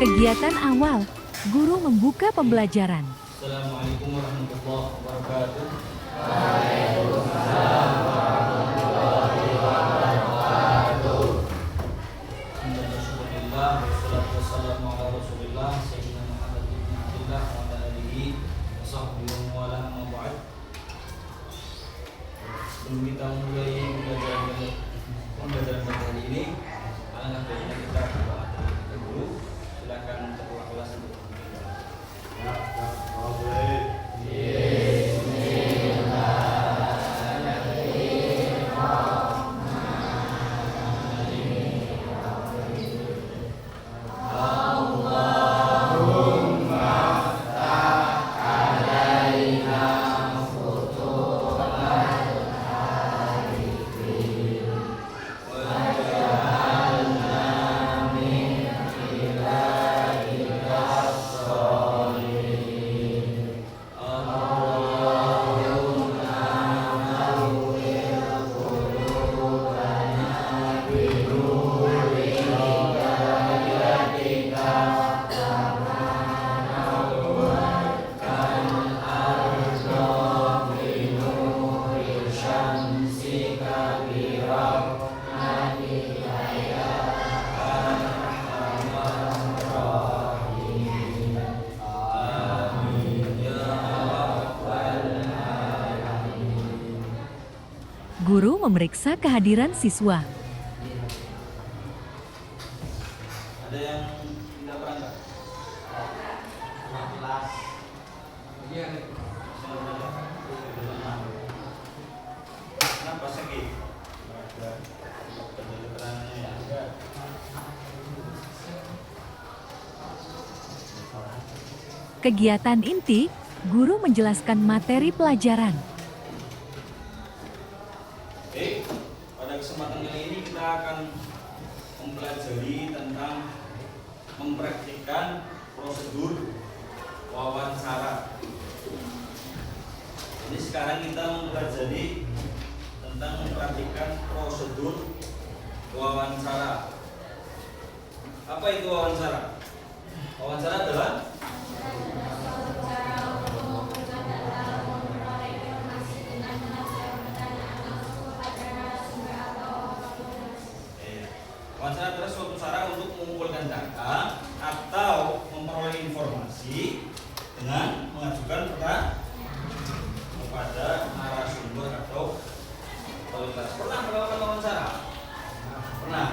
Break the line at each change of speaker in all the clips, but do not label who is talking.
Kegiatan awal, guru membuka pembelajaran.
Assalamualaikum warahmatullahi wabarakatuh. Alhamdulillah, wassalatu wassalamu ala rasulillah Sayyidina Muhammad ibn Abdillah wa ala alihi wa sahbihi wa wala amma ba'd. Sebelum kita mulai pembelajaran materi ini, alangkah baiknya kita berdoa terlebih dahulu. Silakan ketua kelas untuk
Guru memeriksa kehadiran siswa.
ada yang tidak berangkat? Kelas. Iya. Kenapa sakit? Ada kedengarannya ya.
Kegiatan inti, guru menjelaskan materi pelajaran.
Oke, pada kesempatan kali ini kita akan mempelajari tentang mempraktikkan prosedur wawancara. Jadi sekarang kita mempelajari tentang mempraktikkan prosedur wawancara. Apa itu wawancara? Wawancara adalah wawancara adalah suatu cara untuk mengumpulkan data atau memperoleh informasi dengan mengajukan pertanyaan kepada narasumber atau otoritas. Pernah melakukan wawancara? Pernah?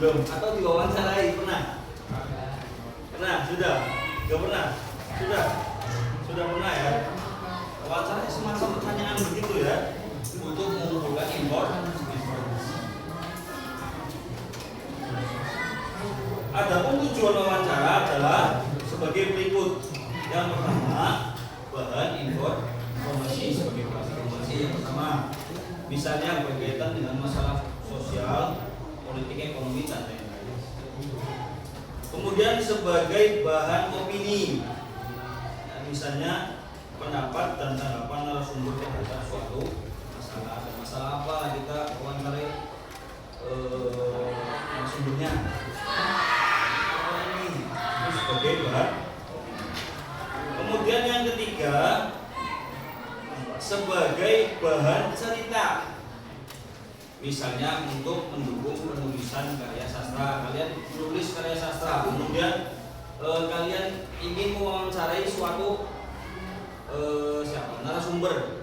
Belum? Atau diwawancarai? Pernah? Pernah? Sudah? Tidak pernah? Sudah? Sudah pernah ya? Wawancara semacam pertanyaan begitu ya, untuk mengumpulkan informasi. Adapun tujuan wawancara adalah sebagai berikut. Yang pertama, bahan informasi sebagai bahan informasi yang pertama. Misalnya berkaitan dengan masalah sosial, politik, ekonomi, dan lain-lain. Kemudian sebagai bahan opini. Nah, misalnya pendapat dan tanggapan narasumber terhadap suatu masalah. Ada masalah apa kita wawancarai narasumbernya. Sebagai bahan. Kemudian yang ketiga, sebagai bahan cerita. Misalnya untuk mendukung penulisan karya sastra. Kalian menulis karya sastra, kemudian kalian ingin mewawancarai suatu narasumber.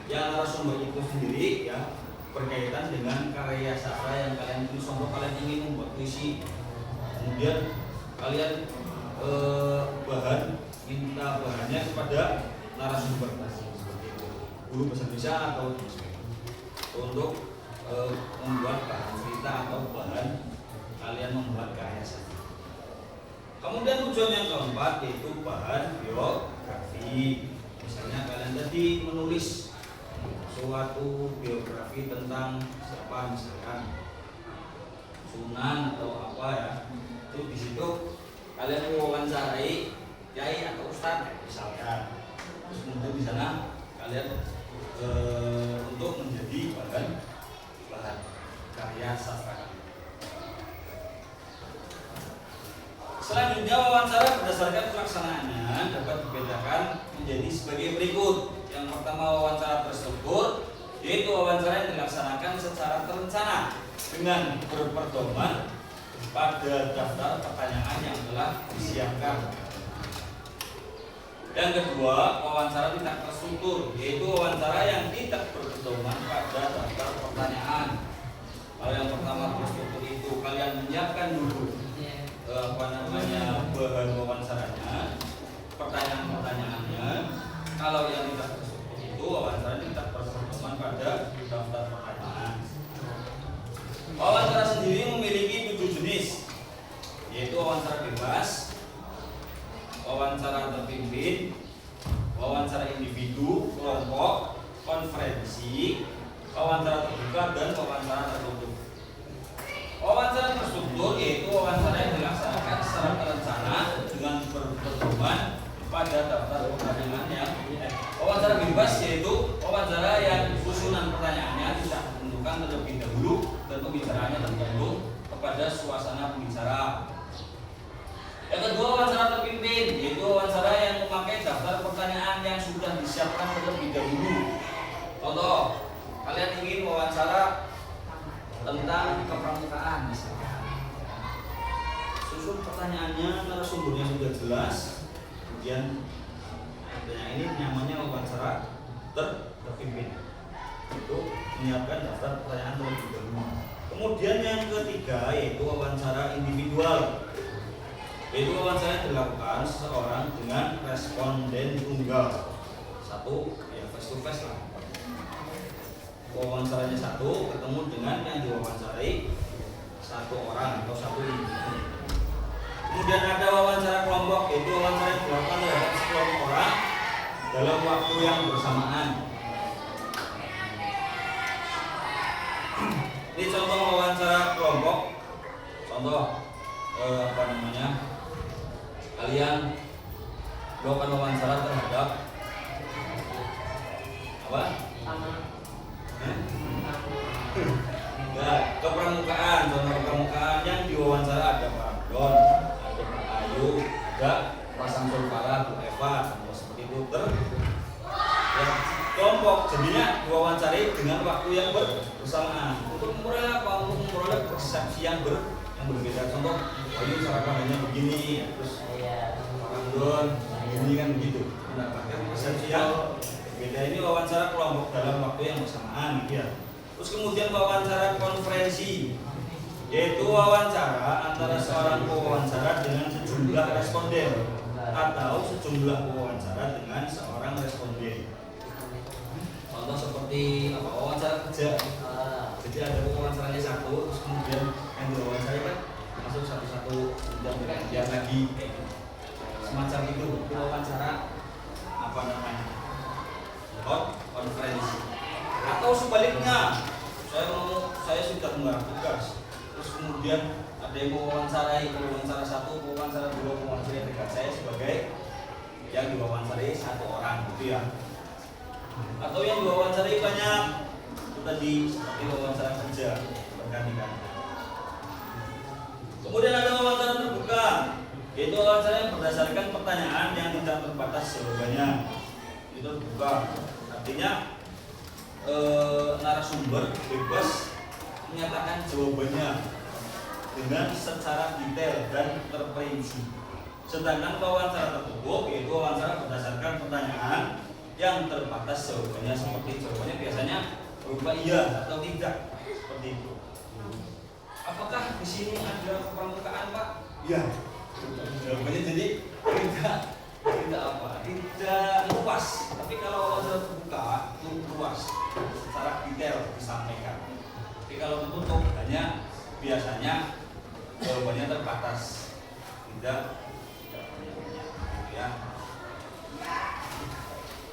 Yang narasumber itu sendiri ya berkaitan dengan karya sastra yang kalian tulis. Contoh kalian ingin membuat puisi, kemudian kalian minta bahannya kepada narasumber guru bahasa Indonesia atau untuk membuat bahan cerita atau bahan kalian membuat karya sastra. Kemudian tujuan yang keempat yaitu bahan biografi. Misalnya kalian tadi menulis suatu biografi tentang siapa, misalkan Sunan atau apa ya, itu di situ kalian mewawancarai kiai atau ustadz misalkan. Terus kemudian di sana kalian untuk menjadi bahan karya sastra. Selanjutnya wawancara berdasarkan pelaksanaannya dapat dibedakan menjadi sebagai berikut. Yang pertama wawancara terstruktur, yaitu wawancara yang dilaksanakan secara terencana dengan berpedoman pada daftar pertanyaan yang telah disiapkan. Yang kedua, wawancara tidak terstruktur, yaitu wawancara yang tidak berpedoman pada daftar pertanyaan. Kalau yang pertama terstruktur itu kalian menyiapkan dulu bahan wawancaranya, pertanyaan-pertanyaannya. Kalau yang tidak terstruktur itu wawancara tidak berpedoman pada daftar pertanyaan. Wawancara sendiri memiliki 7 jenis, yaitu wawancara bebas, wawancara terpimpin, wawancara individu, kelompok, konferensi, wawancara terbuka, dan wawancara tertutup. Wawancara terstruktur yaitu wawancara yang dilaksanakan secara terencana dengan berpedoman pada daftar pertanyaan yang wawancara bebas yaitu wawancara yang susunan pertanyaannya tidak ditentukan terlebih dahulu dan pembicaraannya tergantung kepada suasana pembicara. Yang kedua, wawancara terpimpin yaitu wawancara yang memakai daftar pertanyaan yang sudah disiapkan terlebih dahulu. Contoh, kalian ingin wawancara tentang kepramukaan misalnya. Susun pertanyaannya, narasumbernya sudah jelas. Kemudian pertanyaan ini namanya wawancara terpimpin. Itu menyiapkan daftar pertanyaan terlebih dahulu. Kemudian yang ketiga yaitu wawancara individual. Yaitu wawancara yang dilakukan seseorang dengan responden tunggal. Satu, ya face to face lah. Wawancaranya satu, ketemu dengan yang diwawancarai satu orang atau satu individu. Kemudian ada wawancara kelompok, yaitu wawancara yang dilakukan terhadap sekelompok orang dalam waktu yang bersamaan. Ini contoh wawancara kelompok. Contoh kalian melakukan wawancara terhadap apa? Enggak, kepramukaan. Contoh kepramukaan yang diwawancara ada Pak Don, ada Pak Ayu, ada Pak Samsul Farah, Bu Eva, seperti itu. Ya, kelompok jadinya diwawancari dengan waktu yang bersamaan. Untuk memperoleh apa? Untuk memperoleh persepsi yang berbeda. Contoh, Ayu sarapannya begini, terus Pak Don begini kan begitu. Mendapatkan persepsi yang berbeda. Ini wawancara kelompok dalam waktu yang bersamaan, gitu ya. Terus kemudian wawancara konferensi, yaitu wawancara antara seorang pewawancara dengan sejumlah responden atau sejumlah pewawancara dengan seorang responden. Contoh seperti apa? Wawancara kerja. Jadi ada pewawancaranya satu, terus kemudian yang diwawancarai kan masuk satu-satu dan kemudian lagi semacam itu. Wawancara apa namanya? Konferensi. Atau sebaliknya, saya sudah menggarap tugas, terus kemudian ada yang mewawancarai, wawancara satu, wawancara dua, mewawancarai dekat saya sebagai yang diwawancarai satu orang, gitu ya. Atau yang diwawancarai banyak, itu tadi seperti wawancara kerja berganti-ganti. Kemudian ada wawancara terbuka, yaitu wawancara yang berdasarkan pertanyaan yang tidak terbatas jawabannya. Itu terbuka, artinya narasumber bebas menyatakan jawabannya dengan secara detail dan terperinci. Sedangkan wawancara tertutup yaitu wawancara berdasarkan pertanyaan yang terbatas jawabannya, seperti jawabannya biasanya berupa iya atau tidak, seperti itu. Apakah di sini ada kepramukaan, Pak? Iya. Jawabannya jadi tidak apa? Tidak luas. Tapi kalau wawancara terbuka itu luas, secara detail disampaikan. Tapi kalau tertutup hanya biasanya jawabannya terbatas, tidak banyak, ya.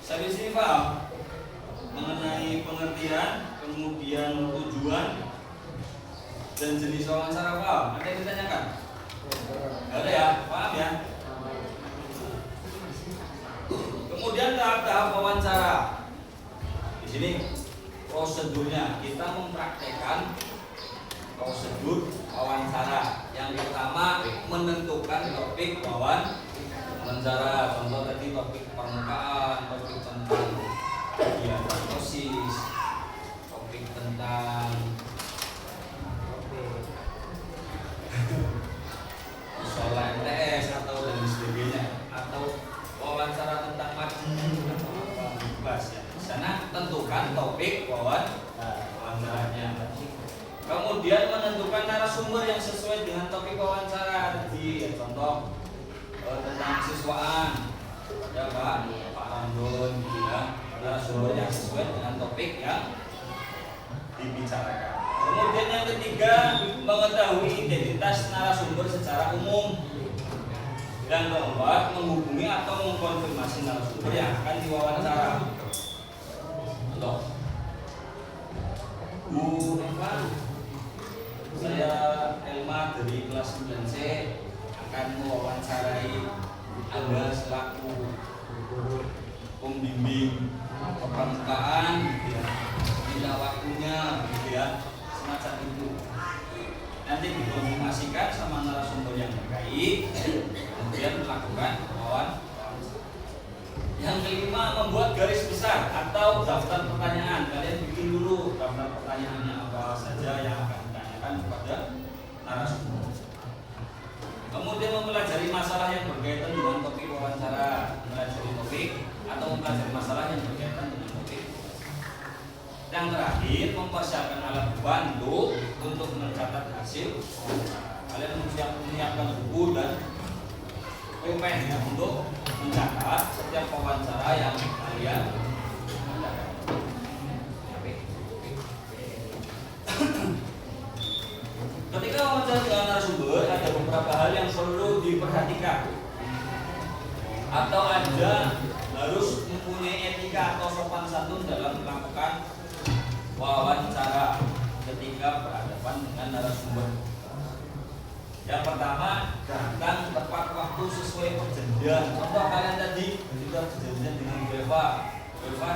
Sampai sini paham mengenai pengertian, kemudian tujuan dan jenis wawancara, paham? Ada yang ditanyakan? Tidak ada ya, paham ya? Kemudian tahap-tahap wawancara. Di sini prosedurnya kita mempraktekkan prosedur wawancara. Yang pertama menentukan menentukan topik wawancara. Contoh tadi topik permukaan, topik tentang diagnosis, topik tentang soal MTS atau dan sebagainya, atau wawancara tentang maju atau apa bebas ya. Di sana tentukan topik wawancaranya. Kemudian menentukan narasumber yang sesuai dengan topik wawancara tadi. Ya, contoh tentang siswaan, ada Pak Randon, gitu ya. Narasumber yang sesuai dengan topik yang dibicarakan. Kemudian yang ketiga, mengetahui identitas narasumber secara umum. Yang keempat, menghubungi atau mengkonfirmasi narasumber yang akan diwawancara. Contoh, Bu Eva, saya Elma dari kelas 9C akan mewawancarai Anda selaku pembimbing permukaan, gitu ya. Tidak waktunya, gitu ya, semacam itu. Nanti dikonfirmasikan sama narasumber yang terkait, kemudian melakukan wawancara. Yang kelima, membuat garis besar atau daftar pertanyaan. Kalian bikin dulu daftar pertanyaannya apa saja yang akan ditanyakan kepada narasumber. Kemudian mempelajari masalah yang berkaitan dengan topik wawancara, mempelajari topik atau mempelajari masalah yang berkaitan dengan topik. Yang terakhir, mempersiapkan alat bantu untuk mencatat hasil wawancara. Kalian menyiapkan buku dan pulpen ya untuk mencatat setiap wawancara yang kalian adakan. Ketika wawancara dengan narasumber, ada beberapa hal yang perlu diperhatikan, atau Anda harus mempunyai etika atau sopan santun dalam melakukan wawancara ketika berhadapan dengan narasumber. Yang pertama, datang tepat waktu sesuai perjanjian. Contoh kalian tadi sudah perjanjian dengan Eva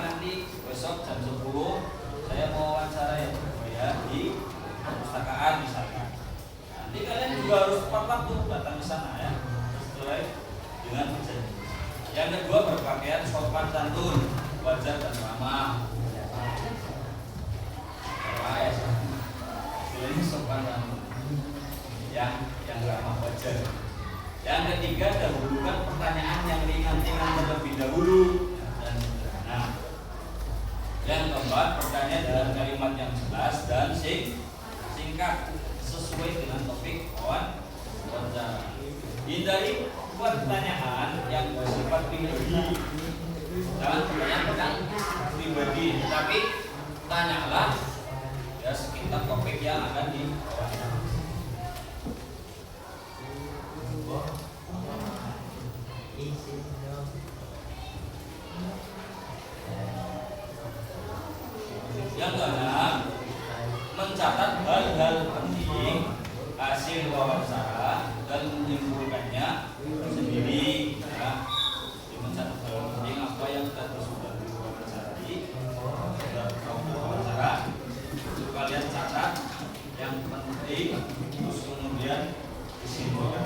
nanti besok jam 10 saya mau wawancara ya di perpustakaan misalkan. Nanti kalian juga harus tepat waktu datang ke sana ya, sesuai dengan perjanjian. Yang kedua, berpakaian sopan santun, wajar dan ramah. Ini sopan santun yang ramah wajar. Yang ketiga, dahulukan pertanyaan yang ringan-ringan terlebih dahulu dan sederhana. Yang keempat, bertanya dengan kalimat yang jelas dan singkat sesuai dengan topik wawancara. Hindari buat pertanyaan yang bersifat pribadi. Jangan pertanyaan tentang pribadi, tapi tanyalah ya sekitar topik yang akan diwawancara. Yang keenam, mencatat hal-hal penting hasil wawancara dan menyimpulkannya sendiri ya. Mencatat hal penting apa yang sudah diwawancarai, wawancara itu kalian catat yang penting, terus kemudian disimpulkan.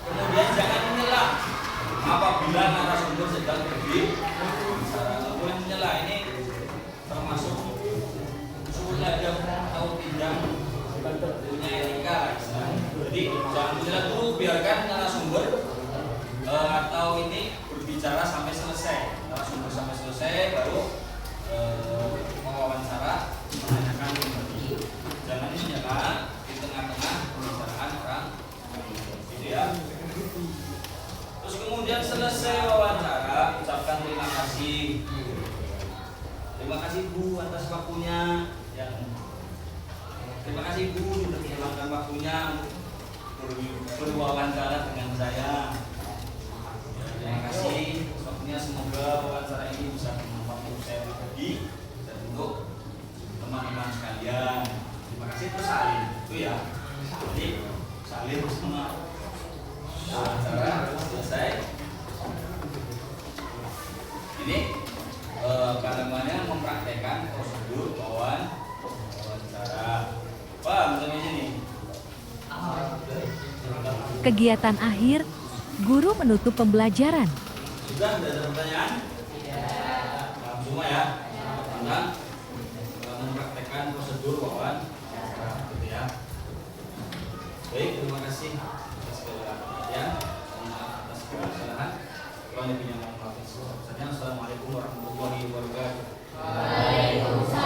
Kemudian jangan menyela apabila narasumber sedang berbicara. Nggak boleh menyela, ini termasuk usul adab atau tidak punya etika. Jadi jangan menyela dulu, biarkan narasumber atau ini berbicara sampai selesai. Narasumber sampai selesai baru mewawancara, menanyakan kembali. Jangan menyela di tengah-tengah pembicaraan orang, gitu ya. Terus kemudian selesai wawancara, ucapkan terima kasih. Terima kasih Bu atas waktunya. Terima kasih Bu sudah meluangkan waktunya berwawancara dengan saya. Terima kasih waktunya, semoga wawancara ini bisa bermanfaat untuk saya pribadi dan untuk teman-teman sekalian. Terima kasih, itu saling itu ya. Jadi saling semua. Wawancara selesai. Ini mempraktekkan
Kegiatan akhir, guru menutup pembelajaran.
Sudah, tidak ada pertanyaan? Paham semua ya? Tentang mempraktekkan prosedur wawancara, gitu ya. Baik, terima kasih atas segala perhatian, atas segala kesalahan. Kurang lebihnya mohon maaf. Assalamualaikum warahmatullahi wabarakatuh.